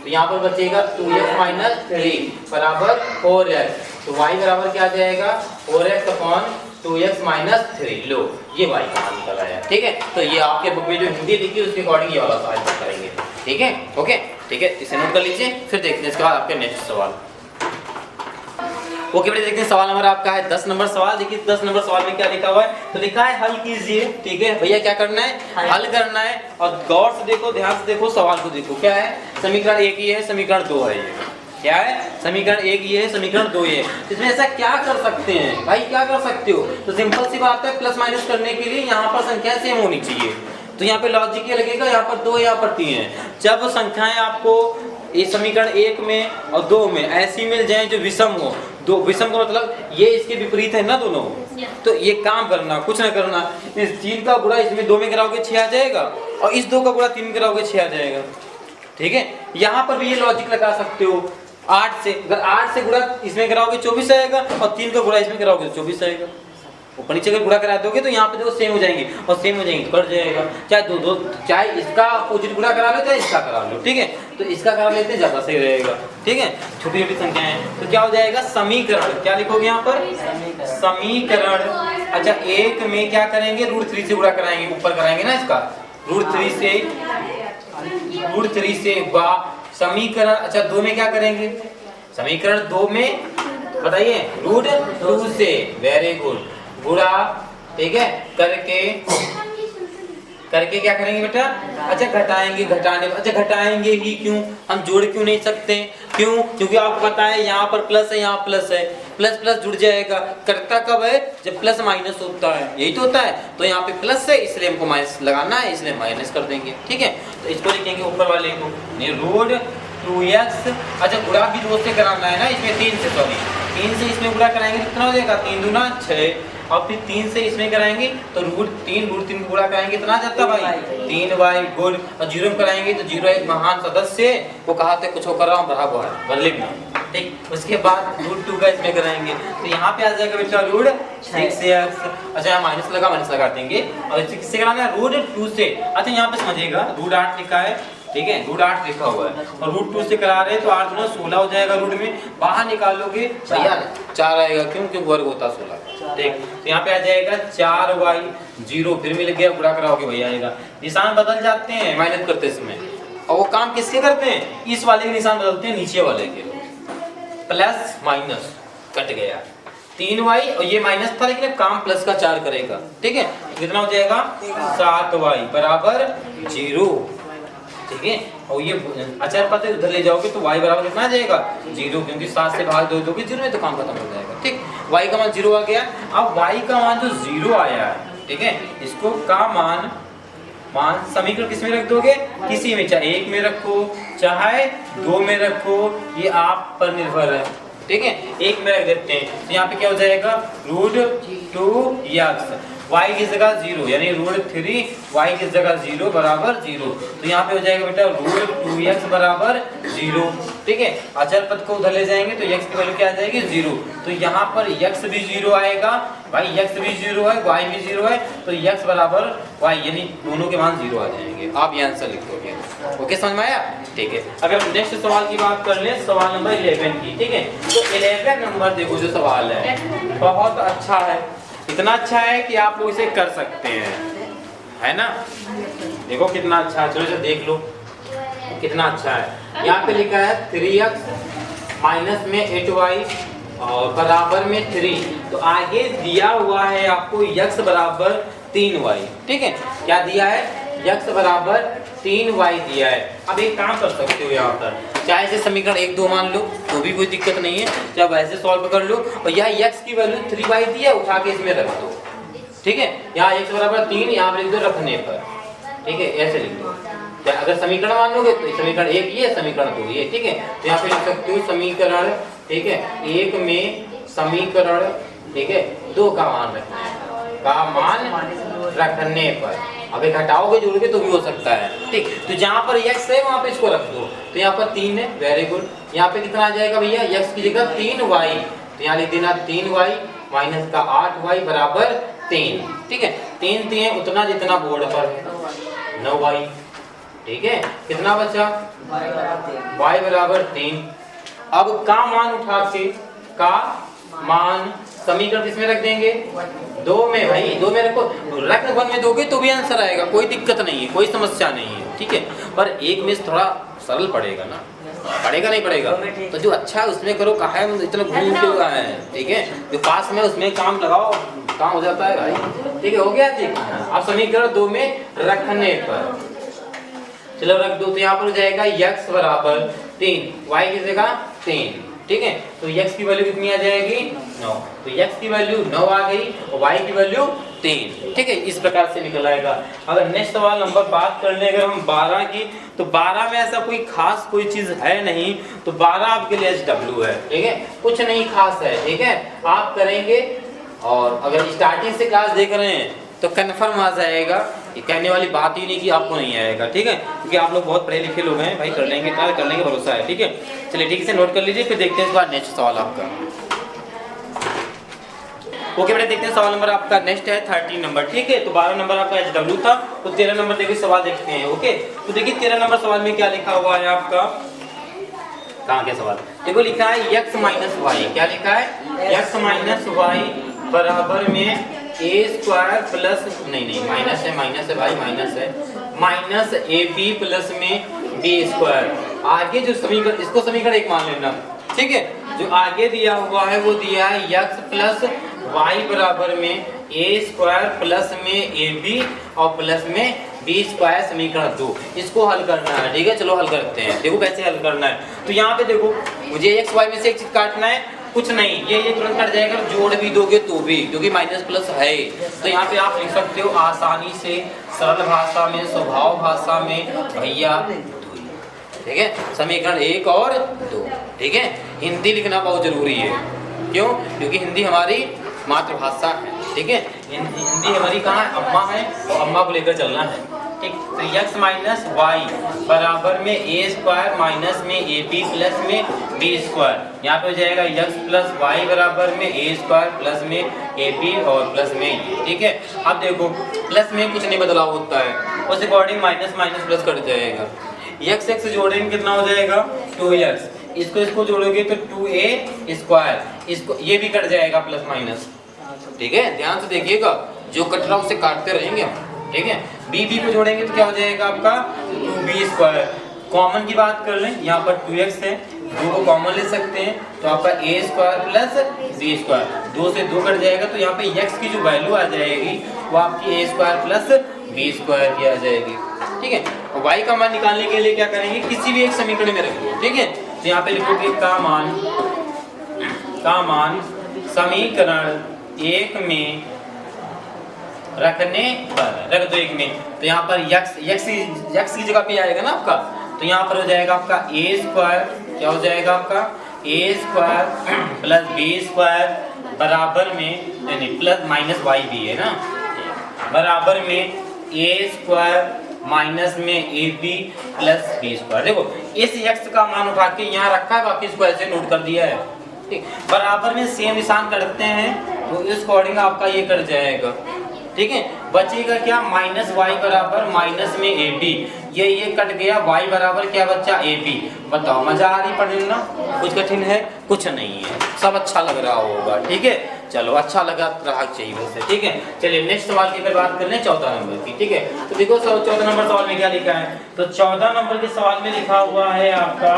तो यहाँ पर बचेगा 2x माइनस 3 बराबर 4x। तो y बराबर क्या आ जाएगा, 4x अपॉन 2x माइनस 3। लो ये y का मान निकल आया, ठीक है। तो ये आपके बुक में जो हिंदी लिखी है उसके अकॉर्डिंग ये वाला सवाल करेंगे, ठीक है। ओके, ठीक है, इसे नोट कर लीजिए। फिर देखते हैं इसके बाद आपके नेक्स्ट सवाल। ओके बेटे, देखते हैं सवाल नंबर आपका है 10 नंबर सवाल। देखिए 10 नंबर सवाल में क्या लिखा हुआ है, तो लिखा है हल कीजिए, ठीक है भैया। क्या करना है, हल करना है। और गौर से देखो, ध्यान से देखो, सवाल को देखो। क्या है, समीकरण 1 ये है, समीकरण 2 है। ये क्या है, समीकरण 1 ये है, समीकरण 2 ये है। इसमें ऐसा क्या कर सकते हैं भाई, क्या कर सकते हो, तो सिंपल सी बात है, प्लस माइनस करने के लिए यहाँ पर संख्या सेम होनी चाहिए। तो यहाँ पे लॉजिक ये लगेगा, यहाँ पर 2 यहाँ पर 3 है। जब संख्याएं आपको इस समीकरण 1 में और 2 में ऐसी मिल जाएं जो विषम हो, दो विषम का मतलब ये इसके विपरीत है ना दोनों, तो ये काम करना, कुछ ना करना, इस 3 का गुणा इसमें 2 में कराओगे 6 आ जाएगा, और इस 2 का गुणा 3 में कराओगे 6 आ जाएगा, ठीक है। यहाँ पर भी ये लॉजिक लगा सकते हो, 8 से, अगर 8 से गुणा इसमें कराओगे 24 आएगा, और 3 का गुणा इसमें कराओगे तो 24 आएगा। ऊपर नीचे अगर गुणा करा दोगे तो यहाँ पे देखो सेम हो जाएंगे, और सेम हो जाएंगे तो कट जाएगा। चाहे दो चाहे इसका अपोजिट गुणा करा लो, चाहे इसका करा लो, ठीक है। तो इसका करा लेते ज्यादा सही रहेगा, ठीक है। छोटी छोटी संख्याएं, तो क्या हो जाएगा, समीकरण। क्या लिखोगे यहाँ पर, समीकरण। अच्छा, 1 में क्या करेंगे, √3 से गुणा कराएंगे, ऊपर कराएंगे ना इसका, √3 से वाह समीकरण। अच्छा, 2 में क्या करेंगे, समीकरण 2 में बताइए, √2 से, वेरी गुड, गुणा, ठीक है, करके क्या करेंगे बेटा, अच्छा घटाएंगे, अच्छा घटाएंगे ही क्यों, हम जोड़ क्यों नहीं सकते, क्यों, क्योंकि आपको पता है यहाँ पर प्लस है, यहाँ प्लस है, प्लस प्लस जुड़ जाएगा। करता कब है, जब प्लस माइनस होता है, यही तो होता है। तो यहाँ पे प्लस है इसलिए हमको माइनस लगाना है, इसलिए माइनस कर देंगे, ठीक है। तो इसको लिखेंगे ऊपर वाले को, √2x। अच्छा, गुणा भी 2 से कराना है ना, इसमें 3 से, सॉरी 3 से इसमें गुणा कराएंगे तो कितना हो जाएगा, 3 दूना 6, और फिर 3 से इसमें कराएंगे तो √3 गुणा कराएंगे कितना जाता भाई, 3y, गुड। और 0 में कराएंगे तो 0 एक महान सदस्य, वो कहा थे कुछ कर रहा हूँ, बढ़ा हुआ है बदले में, ठीक। उसके बाद √2 का इसमें कराएंगे तो यहाँ पे आ जाएगा बेटा √6x। अच्छा, यहाँ माइनस लगा देंगे, और इसे किससे कराना है, √2 से। अच्छा, यहाँ पे समझिएगा, √8 लिखा है, ठीक है, √8 लिखा हुआ है, और √2 से करा रहे हैं तो 8 गुना 16 हो जाएगा। रूट में बाहर निकालोगे भैया 4 आएगा, क्यों, क्योंकि वर्ग होता 16, ठीक। तो यहाँ पे आ जाएगा 4y, 0 फिर मिल गया, गुणा कराओगे भैया आएगा। निशान बदल जाते हैं माइनस करते समय, और वो काम किसके करते हैं, इस वाले के निशान बदलते हैं, नीचे वाले के, प्लस माइनस कट गया 3y, और ये माइनस था लेकिन काम प्लस का 4 करेगा, ठीक है। कितना हो जाएगा, 7y बराबर 0, ठीक है। और ये अचर पद उधर ले जाओगे तो y बराबर कितना आ जाएगा, 0, क्योंकि 7 से भाग दोगे 0 में तो काम खत्म हो जाएगा, ठीक। y का मान 0 आ गया। अब y का मान जो 0 आया है, ठीक है, इसको का मान समीकरण किस में रख दोगे, किसी में, चाहे 1 में रखो चाहे 2 में रखो, ये आप पर निर्भर है, ठीक है। 1 में रख देते हैं तो यहाँ पे क्या हो जाएगा, √2x, y की जगह 0 यानी √3, y की जगह 0 बराबर 0। तो यहाँ पे हो जाएगा बेटा √2x बराबर 0, ठीक है। अचर पद को उधर ले जाएंगे तो x की वैल्यू क्या आ जाएगी, 0। तो यहाँ पर x भी 0 आएगा, भाई x भी 0 है, y भी 0 है, तो x बराबर y, यानी दोनों के मान 0 आ जाएंगे। आप ये आंसर लिख दोगे, ओके, समझ में आया, ठीक है। अगर हम नेक्स्ट सवाल की बात कर ले, सवाल नंबर 11 की, ठीक है। तो 11 नंबर देखो जो सवाल है बहुत अच्छा है, इतना अच्छा है कि आप लोग इसे कर सकते हैं, है ना। देखो कितना अच्छा है, चलो देख लो कितना अच्छा है। यहाँ पे लिखा है 3x माइनस में 8y और बराबर में 3। तो आगे दिया हुआ है आपको x बराबर 3y, ठीक है। क्या दिया है, x बराबर 3y दिया है। अब एक काम कर सकते हो यहाँ पर, चाहे से समीकरण 1 2 मान लो तो भी कोई दिक्कत नहीं है, चाहे वैसे सॉल्व कर लो, और यहाँ x की वैल्यू 3y दी है, उठा के इसमें रख दो, ठीक है। यहाँ x बराबर 3 यहाँ पर लिख दो रखने पर, ठीक है, ऐसे लिख दो। अगर समीकरण मान लोगे तो समीकरण 1 ये, समीकरण 2 ये, ठीक है। तो यहाँ पे लिख सकते हो समीकरण, ठीक है, 1 में समीकरण, ठीक है, 2 का मान रखने पर, अगर घटाओगे जोड़ोगे तो भी हो सकता है, ठीक। तो जहाँ पर x है वहाँ पे इसको रख दो, तो यहाँ पर 3 है, वेरी गुड। यहाँ पे कितना आ जाएगा भैया, x की जगह 3y, तो यहाँ लिख देना 3y माइनस का 8y बराबर 3, ठीक है। 3 3 उतना जितना बोर्ड पर है 9y, ठीक है। कितना बचा, y बराबर 3। अब का मान उठा के, का मान समीकरण किसमें रख देंगे, 2 में भाई, 2 में रखो, रख 1 में दोगे तो भी आंसर आएगा, कोई दिक्कत नहीं है, कोई समस्या नहीं है, ठीक है। पर एक में थोड़ा सरल पड़ेगा ना, पड़ेगा नहीं पड़ेगा, तो जो अच्छा है उसमें करो, कहा है इतना घूम के हुआ है, ठीक है। जो पास में उसमें काम लगाओ, काम हो जाता है भाई, ठीक है। हो गया, ठीक। अब समीकरण 2 में रखने पर, चलो रख दो, तो यहाँ पर हो जाएगा x बराबर 3, y की जगह 3, ठीक है। तो x की वैल्यू कितनी आ जाएगी, 9, तो x की वैल्यू 9 आ गई और y की वैल्यू 3, ठीक है। इस प्रकार से निकल आएगा। अगर नेक्स्ट सवाल नंबर बात कर ले अगर हम 12 की, तो 12 में ऐसा कोई खास कोई चीज है नहीं, तो 12 आपके लिए HW है, ठीक है, कुछ नहीं खास है, ठीक है। आप करेंगे और अगर स्टार्टिंग से क्लास देख रहे हैं तो कन्फर्म आ जाएगा, ये कहने वाली बात ही नहीं कि आपको नहीं आएगा, ठीक है, क्योंकि आप लोग बहुत पढ़े लिखे लोग हैं भाई, कर लेंगे, ट्राई कर लेंगे, भरोसा है, ठीक है। चलिए ठीक से नोट कर लीजिए, फिर देखते हैं इस बार नेक्स्ट सवाल आपका। ओके बेटा, देखते हैं सवाल नंबर आपका नेक्स्ट है 13 नंबर, ठीक है। तो 12 नंबर आपका HW था, तो 13 नंबर देखिए सवाल देखते हैं। ओके, तो देखिए 13 नंबर सवाल में क्या लिखा हुआ है आपका, कहाँ के सवाल देखो, लिखा है x माइनस वाई, क्या लिखा है, x माइनस वाई बराबर में a स्क्वायर प्लस, नहीं माइनस है भाई, माइनस है, माइनस ab प्लस में b स्क्वायर। आगे जो समीकरण, इसको समीकरण 1 मान लेना, ठीक है। जो आगे दिया हुआ है वो दिया है x प्लस वाई बराबर में a स्क्वायर प्लस में ab और प्लस में b स्क्वायर, समीकरण 2। इसको हल करना है, ठीक है। चलो हल करते हैं, देखो कैसे हल करना है। तो यहाँ पे देखो, मुझे x y में से एक चीज काटना है, कुछ नहीं, ये तुरंत कट जाएगा, जोड़ भी दोगे तो भी, क्योंकि माइनस प्लस है। तो यहाँ पे आप लिख सकते हो आसानी से, सरल भाषा में, स्वभाव भाषा में, भैया, ठीक है, समीकरण 1 और 2, ठीक है। हिंदी लिखना बहुत जरूरी है, क्यों, क्योंकि हिंदी हमारी मातृभाषा है, ठीक है। हिंदी हमारी कहाँ है, अम्मा है, और अम्मा को लेकर चलना है, ठीक। तो x माइनस वाई बराबर में a स्क्वायर माइनस में ab प्लस में b स्क्वायर, यहाँ पे हो जाएगा x प्लस वाई बराबर में a स्क्वायर प्लस में ab और प्लस में ये, ठीक है। अब देखो प्लस में कुछ नहीं बदलाव होता है, उस अकॉर्डिंग माइनस माइनस प्लस कर जाएगा। x जोड़ेंगे कितना हो जाएगा, 2x, इसको जोड़ोगे तो 2a स्क्वायर, इसको ये भी कट जाएगा प्लस माइनस, ठीक है। ध्यान से देखिएगा, जो कट रहा उसे काटते रहेंगे, ठीक है। b को जोड़ेंगे तो क्या हो जाएगा आपका 2b स्क्वायर। कॉमन की बात कर लें, यहाँ पर 2x है, 2 को कॉमन ले सकते हैं, तो आपका a square plus b square, 2 से 2 कट जाएगा, तो यहाँ पे x की जो वैल्यू आ जाएगी वो आपकी a square plus b square की आ जाएगी, ठीक है। और y का मान निकालने के लिए क्या करेंगे, किसी भी एक समीकरण में रखिए, ठीक है। तो यहाँ पे लिखोगे का मान समीकरण 1 में रखने पर, रख दो 1 में, तो यहाँ पर x की जगह पे आएगा ना आपका, तो यहाँ पर हो जाएगा आपका a स्क्वायर, क्या हो जाएगा आपका a square plus b square बराबर में, नहीं प्लस माइनस y भी है ना, बराबर में a स्क्वायर माइनस में ab प्लस b स्क्वायर। देखो इस x का मान उठा के यहाँ रखा है, बाकी इसको ऐसे नोट कर दिया है, ठीक। बराबर में सेम निशान करते हैं, तो इस अकॉर्डिंग आपका ये कट जाएगा, ठीक है। बचेगा क्या, माइनस वाई बराबर माइनस में ए बी, ये कट गया, y बराबर क्या बच्चा ए बी। बताओ मजा आ रही पढ़ने ना, कुछ कठिन है, कुछ नहीं है, सब अच्छा लग रहा होगा, ठीक है। चलो अच्छा लगा रहा चाहिए वैसे, ठीक है। चलिए नेक्स्ट सवाल की बात कर लें 14 नंबर की, ठीक है। तो देखो 14 नंबर सवाल में क्या लिखा है, तो 14 नंबर के सवाल में लिखा हुआ है आपका,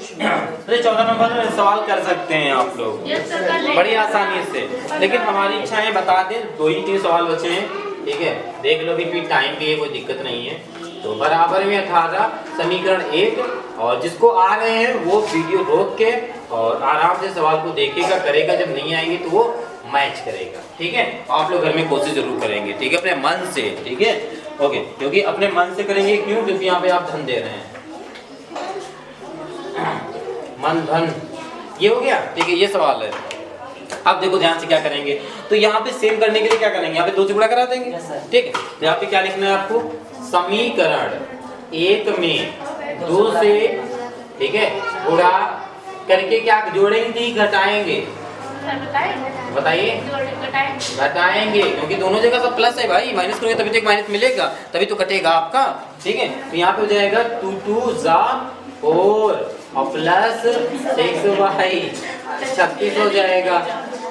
तो 14 नंबर सवाल कर सकते हैं आप लोग बड़ी आसानी से, लेकिन हमारी इच्छा है बता दें, 2 ही 3 सवाल बचे हैं, ठीक है। देख लो कि टाइम की कोई दिक्कत नहीं है। तो बराबर में 18 समीकरण 1, और जिसको आ रहे हैं वो वीडियो रोक के और आराम से सवाल को देखेगा, करेगा, जब नहीं आएंगे तो वो मैच करेगा। ठीक है, आप लोग घर में कोशिश जरूर करेंगे, ठीक है, अपने मन से, ठीक है, ओके, क्योंकि अपने मन से करेंगे क्यों, क्योंकि यहाँ पे आप धन दे रहे हैं, मन धन, ये हो गया, ठीक है, ये सवाल है। अब देखो ध्यान से क्या करेंगे, तो यहाँ पे सेम करने के लिए क्या करेंगे, यहाँ पे 2 से गुणा करा देंगे, ठीक है, तो यहाँ पे क्या लिखना है आपको, समीकरण 1 में 2 से, ठीक है, गुणा करके क्या जोड़ेंगे घटाएंगे, बताइए, घटाएंगे, क्योंकि दोनों जगह सब प्लस है भाई, माइनस करोगे तभी तो एक माइनस मिलेगा, तभी तो कटेगा आपका, ठीक है, तो यहाँ पे हो जाएगा 2 2 जा 4 और प्लस 6y 36 हो जाएगा,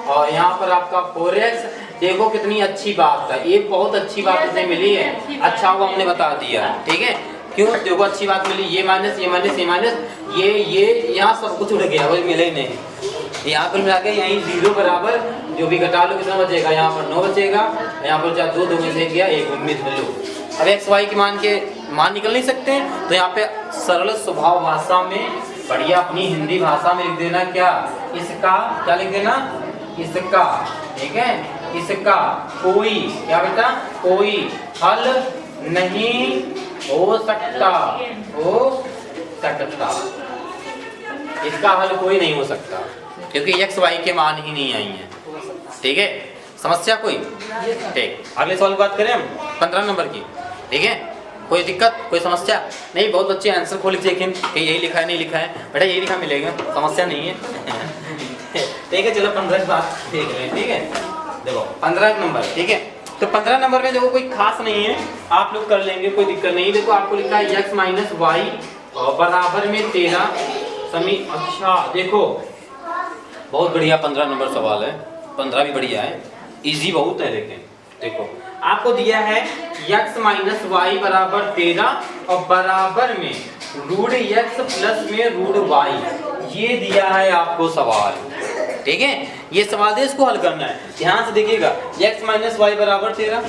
और यहाँ पर आपका 4x, देखो कितनी अच्छी बात है, एक बहुत अच्छी बात इसमें मिली है, अच्छा हुआ हमने बता दिया, ठीक है, क्यों, देखो अच्छी बात मिली, ये माइनस ये माइनस ये माइनस, ये यहाँ सब कुछ उड़ गया, वो मिले ही नहीं, यहाँ पर मिला के यहीं 0 बराबर, जो भी घटा लो कितना बचेगा, यहाँ पर 9 बचेगा, यहाँ पर चाहे 2 में से गया 1 उम्मीद में लो। अब x y के मान निकल नहीं सकते, तो यहाँ पे सरल स्वभाव भाषा में, बढ़िया अपनी हिंदी भाषा में लिख देना, क्या, इसका, क्या लिख देना, इसका, ठीक है, इसका कोई, क्या बेटा, कोई हल नहीं हो सकता, हो सकता, इसका हल कोई नहीं हो सकता, क्योंकि x y के मान ही नहीं आई हैं, ठीक है, समस्या कोई, ठीक, अगले सवाल की बात करें हम 15 नंबर की, ठीक है, कोई दिक्कत, कोई समस्या नहीं, बहुत बच्चे आंसर खोल के देखें कि यही लिखा है नहीं लिखा है, बेटा यही लिखा मिलेगा, समस्या नहीं है, ठीक है, चलो 15 की बात देख रहे हैं, ठीक है, देखो 15 नंबर, ठीक है, तो 15 नंबर में देखो कोई खास नहीं है, आप लोग कर लेंगे, कोई दिक्कत नहीं, देखो आपको लिखा है x माइनस वाई बराबर में 13 अच्छा देखो बहुत बढ़िया 15 नंबर सवाल है, 15 भी बढ़िया है, इजी बहुत है, लेकिन देखो आपको दिया है x माइनस वाई बराबर 13 और बराबर में रूट x प्लस में रूट y, ये दिया है आपको सवाल, ठीक है, ये सवाल है, इसको हल करना है, ध्यान से देखिएगा, x माइनस वाई बराबर 13,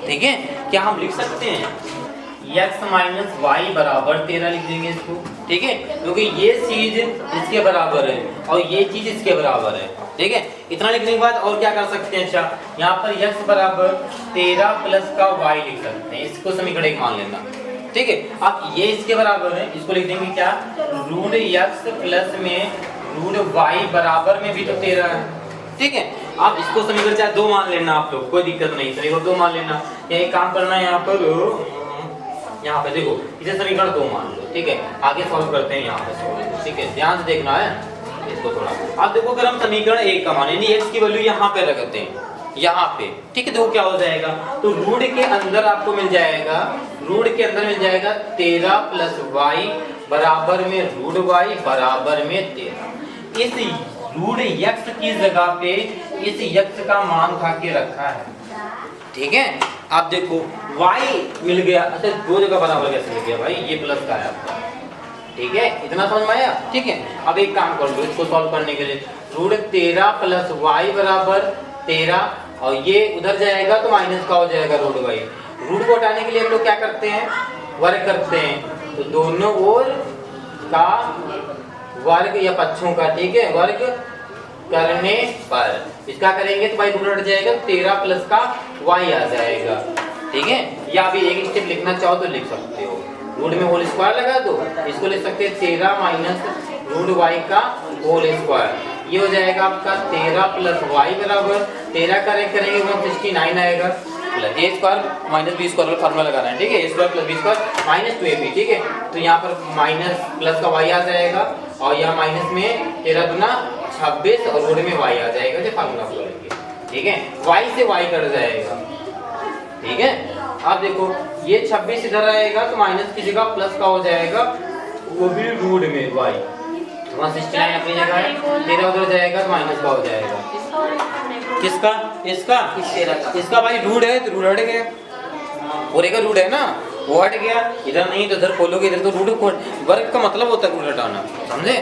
ठीक है, क्या हम लिख सकते हैं x माइनस वाई बराबर 13 लिख देंगे इसको, ठीक है, क्योंकि ये चीज इसके बराबर है और ये चीज इसके बराबर है, ठीक है, इतना लिखने के बाद और क्या कर सकते हैं, अच्छा यहाँ पर x बराबर 13 प्लस का y लिख सकते हैं, इसको समीकरण 1 मान लेना, ठीक है, अब ये इसके बराबर है, इसको लिख देंगे क्या, रूट x प्लस में रूट y बराबर में भी तो 13 है, ठीक है, आप इसको समीकरण चाहे 2 मान लेना, आप लोग कोई दिक्कत नहीं, समीकरण 2 मान लेना, यही काम करना है, यहाँ पे देखो इसे समीकरण 2 मान लो, ठीक है, आगे सॉल्व करते हैं यहाँ पे, ठीक है, ध्यान से देखना है इसको थोड़ा, अब देखो अगर हम समीकरण 1 का मान यानी x की वैल्यू यहाँ पे रखते हैं, यहाँ पे, ठीक है, देखो क्या हो जाएगा, तो रूट के अंदर आपको मिल जाएगा, रूट के अंदर मिल जाएगा 13 प्लस वाई बराबर में रूट y बराबर में 13, इस रूट x की जगह पे इस x का मान खा के रखा है, ठीक है, आप देखो y मिल गया, अच्छा 2 जगह बराबर कैसे मिल गया भाई, ये प्लस का है आपका, ठीक है, इतना समझ में आया, ठीक है, अब एक काम कर लो इसको सॉल्व करने के लिए, रूट 13 प्लस वाई बराबर 13 और ये उधर जाएगा तो माइनस का हो जाएगा रूट y, रूट को हटाने के लिए हम लोग क्या करते हैं, वर्ग करते हैं, तो दोनों ओर का वर्ग या पक्षों का, ठीक है, वर्ग करने पर इसका करेंगे तो भाई रूट हट जाएगा, 13 प्लस का y आ जाएगा, ठीक है, या अभी एक स्टेप लिखना चाहो तो लिख सकते हो, रूट में होल स्क्वायर लगा दो, इसको लिख सकते हैं 13 माइनस रूट y का होल स्क्वायर, ये हो जाएगा आपका 13 प्लस y बराबर 13 करेंगे 169 आएगा, plus a square minus B square का फॉर्मूला लगाना है, ठीक है, a square plus b square minus 2ab, ठीक है, तो यहाँ पर माइनस प्लस का y आ जाएगा और यहाँ माइनस में 13 गुना 26 और रूट में y आ जाएगा, जो फार्मूला बोलेंगे, ठीक है, y से y कट जाएगा, ठीक है, अब देखो ये 26 इधर आएगा तो माइनस की जगह प्लस का हो जाएगा, वो भी रूट में y, 169 अपनी जगह है, 13 उधर जाएगा तो माइनस का हो जाएगा, किसका, इसका भाई रूट है तो रूट हट गया, पूरे का रूट है ना, वो हट गया, इधर नहीं तो इधर खोलोगे, इधर तो रूट, वर्ग का मतलब होता है रूट हटाना, समझे,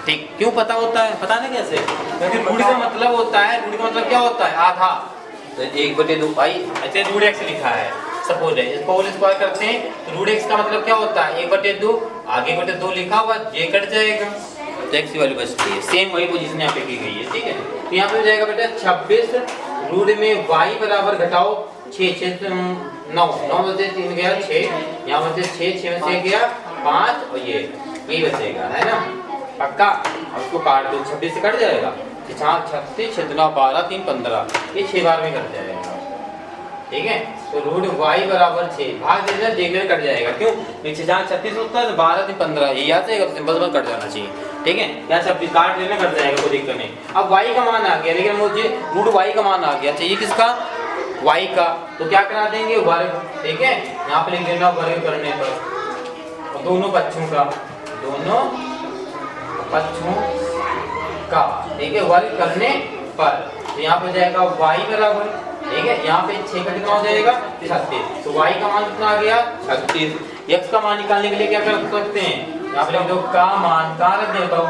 ठीक, क्यों पता होता है, पता नहीं कैसे, क्योंकि रूट का मतलब होता है, रूट का मतलब क्या होता है, आधा, तो 1/2 भाई, ऐसे रूट x लिखा है, सपोज है, इसको होल स्क्वायर करते हैं तो रूट x का मतलब क्या होता है 1/2, आगे 2 लिखा हुआ, ये कट जाएगा, तो x की वैल्यू बचती है। सेम वही पोजीशन यहाँ पे की गई है, ठीक है। तो यहाँ पे हो जाएगा बेटा 26 रूट में y बराबर घटाओ 6, 6 से 9, 9 में से 3 गया 6, यहाँ में से 6 में से गया 5 और ये बचेगा, है ना, पक्का। अब इसको काट दो, 26 से कट जाएगा, 36, 6 12 3 15, ये 6 बार में कट जाएगा, ठीक है। तो रूट y बराबर 6 भाग देना, देखने कट जाएगा, क्यों 36 होता है, 12 3 15 ये याद रहेगा, तो सिंपल कट जाना चाहिए, ठीक है। यहाँ 26 काट देना, कट जाएगा, कोई दिक्कत नहीं। अब y का मान आ गया, लेकिन मुझे रूट y का मान आ गया, चाहिए किसका, y का, तो क्या करा देंगे वर्ग, ठीक है। यहाँ पे लिख देना वर्ग करने पर दोनों पक्षों का, दोनों पक्षों का, ठीक है, वर्ग करने पर। तो यहाँ पे जाएगा y बराबर, ठीक है, यहाँ पे 6 का कितना हो जाएगा 36, तो y का मान कितना आ गया 36। x का मान निकालने के लिए क्या कर सकते हैं, यहाँ पे लिख दो का मान, कहाँ रख दें तो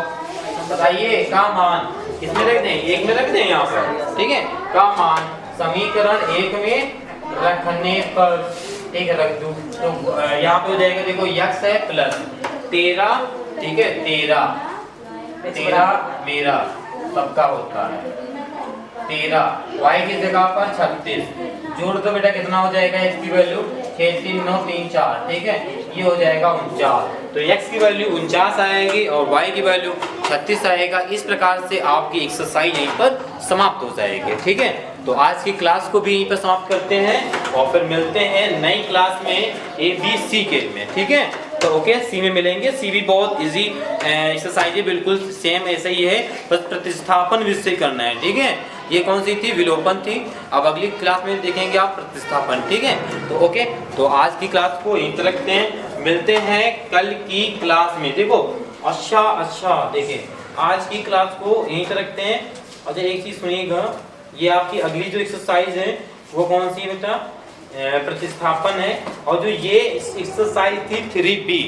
बताइए, का मान किसमें रख दें, 1 में रख दें यहाँ पर, ठीक है। का मान समीकरण 1 में रखने पर, ठीक है, रख दूं, तो यहाँ पे हो जाएगा, देखो x है प्लस 13, ठीक है, 13 मेरा सबका होता है 13, y की जगह पर 36, जोड़ दो बेटा, कितना हो जाएगा x की वैल्यू 6 3 9 3 4, ठीक है, ये हो जाएगा 49। तो x की वैल्यू 49 आएगी और y की वैल्यू 36 आएगा। इस प्रकार से आपकी एक्सरसाइज यहीं पर समाप्त हो जाएगी, ठीक है। तो आज की क्लास को भी यहीं पर समाप्त करते हैं और फिर मिलते हैं नई क्लास में ABC के में, ठीक है। तो ओके, सी में मिलेंगे। सी भी बहुत इजी एक्सरसाइज है, बिल्कुल सेम ऐसे ही है, बस प्रतिस्थापन विषय करना है, ठीक है। ये कौन सी थी, विलोपन थी। अब अगली क्लास में देखेंगे आप प्रतिस्थापन, ठीक है। तो ओके, तो आज की क्लास को यहीं तक रखते हैं, मिलते हैं कल की क्लास में। देखो अच्छा देखिए, आज की क्लास को यहीं तक रखते हैं। अच्छा एक चीज सुनिएगा, ये आपकी अगली जो एक्सरसाइज है वो कौन सी है बेटा, प्रतिस्थापन है। और जो ये एक्सरसाइज थी 3B,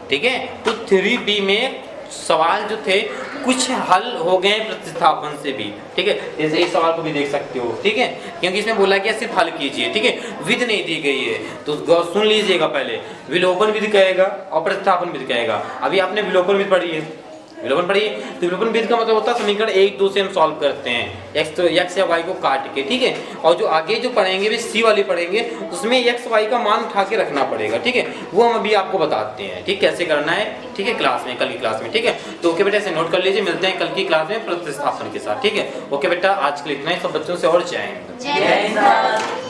ठीक है। तो 3B में सवाल जो थे कुछ हल हो गए प्रतिस्थापन से भी, ठीक है। जैसे इस सवाल को भी देख सकते हो, ठीक है, क्योंकि इसमें बोला गया सिर्फ हल कीजिए, ठीक है, विधि नहीं दी गई है। तो सुन लीजिएगा, पहले विलोपन विधि कहेगा और प्रतिस्थापन विधि कहेगा। अभी आपने विलोपन विधि पढ़ी है, विलोपन पढ़िए, तो विलोपन विधि का मतलब होता है समीकरण 1 2 से हम सॉल्व करते हैं x या y को काट के, ठीक है। और जो आगे जो पढ़ेंगे भी सी वाली पढ़ेंगे, उसमें x y का मान उठा के रखना पड़ेगा, ठीक है। वो हम अभी आपको बताते हैं, ठीक, कैसे करना है, ठीक है, क्लास में, कल की क्लास में, ठीक है। तो ओके बेटा, ऐसे नोट कर लीजिए, मिलते हैं कल की क्लास में प्रतिस्थापन के साथ, ठीक है। ओके बेटा, आज के लिए इतना ही, सब बच्चों से और जय हिंद।